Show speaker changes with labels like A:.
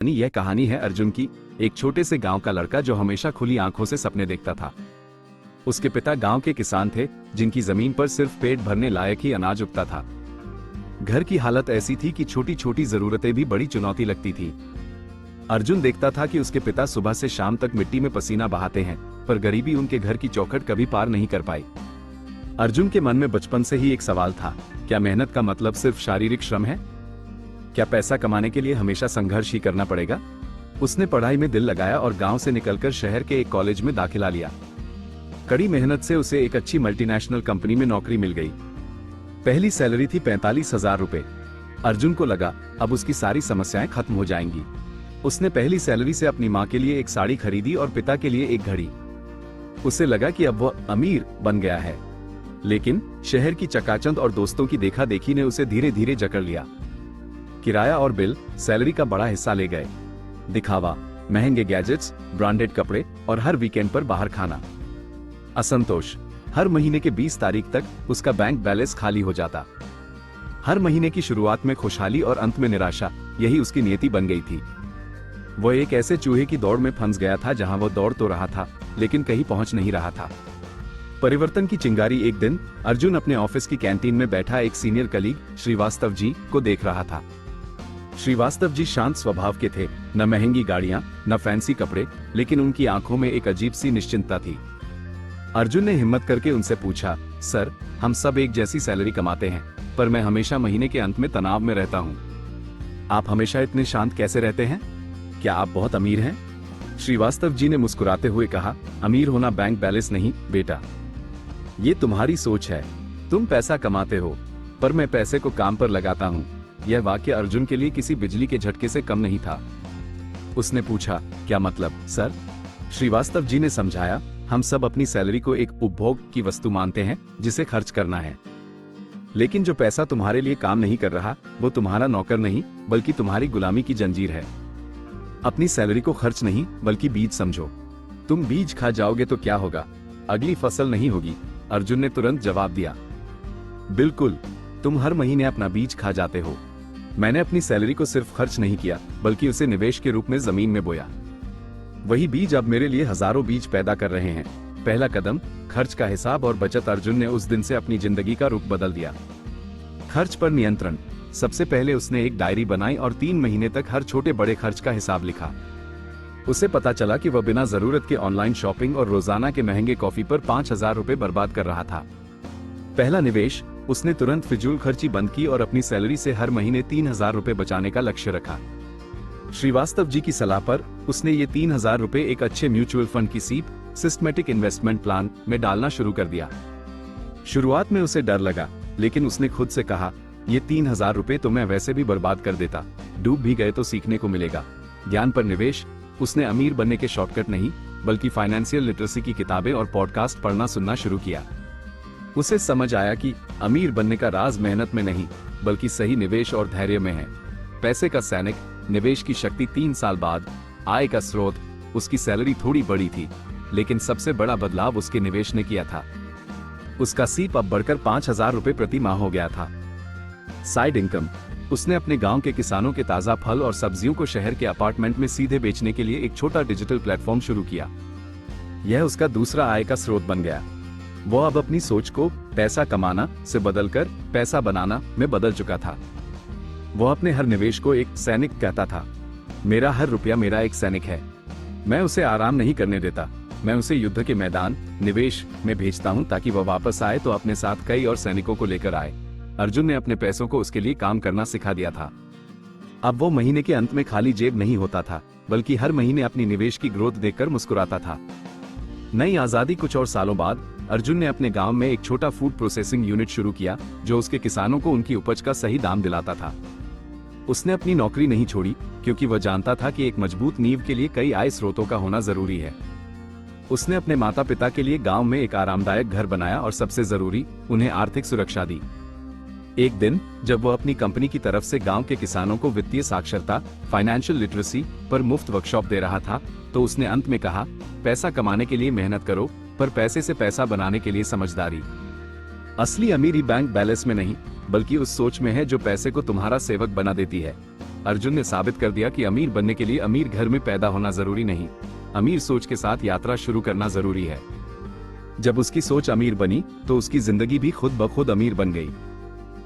A: यह कहानी है अर्जुन की, एक छोटे से गांव का लड़का जो हमेशा खुली आंखों से सपने देखता था। उसके पिता गांव के किसान थे, जिनकी जमीन पर सिर्फ पेट भरने लायक ही अनाज उगता था। घर की हालत ऐसी थी कि छोटी छोटी जरूरतें भी बड़ी चुनौती लगती थी। अर्जुन देखता था कि उसके पिता सुबह से शाम तक मिट्टी में पसीना बहाते हैं, पर गरीबी उनके घर की चौखट कभी पार नहीं कर पाई। अर्जुन के मन में बचपन से ही एक सवाल था, क्या मेहनत का मतलब सिर्फ शारीरिक श्रम है? क्या पैसा कमाने के लिए हमेशा संघर्ष ही करना पड़ेगा? उसने पढ़ाई में दिल लगाया और गांव से निकलकर शहर के एक कॉलेज में दाखिला लिया। कड़ी मेहनत से उसे एक अच्छी मल्टीनेशनल कंपनी में नौकरी मिल गई। पहली सैलरी थी 45,000 रुपए। अर्जुन को लगा अब उसकी सारी समस्याएं खत्म हो जाएंगी। उसने पहली सैलरी से अपनी माँ के लिए एक साड़ी खरीदी और पिता के लिए एक घड़ी। उसे लगा कि अब वह अमीर बन गया है। लेकिन शहर की चकाचौंध और दोस्तों की देखा देखी ने उसे धीरे धीरे जकड़ लिया। किराया और बिल सैलरी का बड़ा हिस्सा ले गए। दिखावा, महंगे गैजेट्स, ब्रांडेड कपड़े और हर वीकेंड पर बाहर खाना। असंतोष, हर महीने के 20 तारीख तक उसका बैंक बैलेंस खाली हो जाता। हर महीने की शुरुआत में खुशहाली और अंत में निराशा, यही उसकी नियति बन गई थी। वह एक ऐसे चूहे की दौड़ में फंस गया था जहां वह दौड़ तो रहा था, लेकिन कहीं पहुंच नहीं रहा था। परिवर्तन की चिंगारी एक दिन अर्जुन अपने ऑफिस की कैंटीन में बैठा एक सीनियर कलीग श्रीवास्तव जी को देख रहा था। श्रीवास्तव जी शांत स्वभाव के थे, न महंगी गाड़ियां, न फैंसी कपड़े, लेकिन उनकी आंखों में एक अजीब सी निश्चिंतता थी। अर्जुन ने हिम्मत करके उनसे पूछा, सर, हम सब एक जैसी सैलरी कमाते हैं, पर मैं हमेशा महीने के अंत में तनाव में रहता हूँ। आप हमेशा इतने शांत कैसे रहते हैं? क्या आप बहुत अमीर हैं? श्रीवास्तव जी ने मुस्कुराते हुए कहा, अमीर होना बैंक बैलेंस नहीं बेटा, ये तुम्हारी सोच है। तुम पैसा कमाते हो, पर मैं पैसे को काम पर लगाता हूँ। यह वाक्य अर्जुन के लिए किसी बिजली के झटके से कम नहीं था। उसने पूछा, क्या मतलब सर? श्रीवास्तव जी ने समझाया, हम सब अपनी सैलरी को एक उपभोग की वस्तु मानते हैं जिसे खर्च करना है। लेकिन जो पैसा तुम्हारे लिए काम नहीं कर रहा, वो तुम्हारा नौकर नहीं, बल्कि तुम्हारी गुलामी की जंजीर है। अपनी सैलरी को खर्च नहीं, बल्कि बीज समझो। तुम बीज खा जाओगे तो क्या होगा? अगली फसल नहीं होगी। अर्जुन ने तुरंत जवाब दिया, बिल्कुल, तुम हर महीने अपना बीज खा जाते हो। मैंने अपनी सैलरी को सिर्फ खर्च नहीं किया, बल्कि उसे निवेश के रूप में जमीन में बोया। वही बीज अब मेरे लिए हजारों बीज पैदा कर रहे हैं। पहला कदम, खर्च का हिसाब और बचत। अर्जुन ने उस दिन से अपनी जिंदगी का रुख बदल दिया। खर्च पर नियंत्रण। सबसे पहले उसने एक डायरी बनाई और 3 महीने तक हर छोटे बड़े खर्च का हिसाब लिखा। उसे पता चला कि वह बिना जरूरत के ऑनलाइन शॉपिंग और रोजाना के महंगे कॉफी पर 5,000 रुपए बर्बाद कर रहा था। पहला निवेश, उसने तुरंत फिजूल खर्ची बंद की और अपनी सैलरी से हर महीने 3,000 रुपए बचाने का लक्ष्य रखा। श्रीवास्तव जी की सलाह पर उसने ये 3,000 रुपए एक अच्छे म्यूचुअल फंड की सीप, सिस्टमेटिक इन्वेस्टमेंट प्लान में डालना शुरू कर दिया। शुरुआत में उसे डर लगा, लेकिन उसने खुद से कहा, ये 3,000 रुपए तो मैं वैसे भी बर्बाद कर देता, डूब भी गए तो सीखने को मिलेगा। ज्ञान पर निवेश। उसने अमीर बनने के शॉर्टकट नहीं, बल्कि फाइनेंशियल लिटरेसी की किताबें और पॉडकास्ट पढ़ना सुनना शुरू किया। उसे समझ आया कि अमीर बनने का राज मेहनत में नहीं, बल्कि सही निवेश और धैर्य में है। पैसे का सैनिक, निवेश की शक्ति। 3 साल बाद आय का स्रोत। उसकी सैलरी थोड़ी बड़ी थी, लेकिन सबसे बड़ा बदलाव उसके निवेश ने किया था। उसका सीप अब बढ़कर 5,000 रुपए प्रति माह हो गया था। Side income. उसने अपने गांव के किसानों के ताजा फल और सब्जियों को शहर के अपार्टमेंट में सीधे बेचने के लिए एक छोटा डिजिटल प्लेटफॉर्म शुरू किया। यह उसका दूसरा आय का स्रोत बन गया। वो अब अपनी सोच को पैसा कमाना से बदलकर पैसा बनाना में बदल चुका था। वो अपने हर निवेश को एक सैनिक कहता था। मेरा हर रुपया मेरा एक सैनिक है। मैं उसे आराम नहीं करने देता। मैं उसे युद्ध के मैदान, निवेश में भेजता हूं, ताकि वह वापस आए तो अपने साथ कई और सैनिकों को लेकर आए। अर्जुन ने अपने पैसों को उसके लिए काम करना सिखा दिया था। अब वो महीने के अंत में खाली जेब नहीं होता था, बल्कि हर महीने अपनी निवेश की ग्रोथ देखकर मुस्कुराता था। नई आजादी। कुछ और सालों बाद अर्जुन ने अपने गांव में एक छोटा फूड प्रोसेसिंग यूनिट शुरू किया, जो उसके किसानों को उनकी उपज का सही दाम दिलाता था। उसने अपनी नौकरी नहीं छोड़ी, क्योंकि वह जानता था कि एक मजबूत नींव के लिए कई आय स्रोतों का होना जरूरी है। उसने अपने माता पिता के लिए गांव में एक आरामदायक घर बनाया और सबसे जरूरी, उन्हें आर्थिक सुरक्षा दी। एक दिन जब वह अपनी कंपनी की तरफ से गांव के किसानों को वित्तीय साक्षरता, फाइनेंशियल लिटरेसी पर मुफ्त वर्कशॉप दे रहा था, तो उसने अंत में कहा, पैसा कमाने के लिए मेहनत करो, पर पैसे से पैसा बनाने के लिए समझदारी। असली अमीरी बैंक बैलेंस में नहीं, बल्कि उस सोच में है जो पैसे को तुम्हारा सेवक बना देती है। अर्जुन ने साबित कर दिया कि अमीर बनने के लिए अमीर घर में पैदा होना जरूरी नहीं, अमीर सोच के साथ यात्रा शुरू करना जरूरी है। जब उसकी सोच अमीर बनी तो उसकी जिंदगी भी खुद ब खुद अमीर बन गई।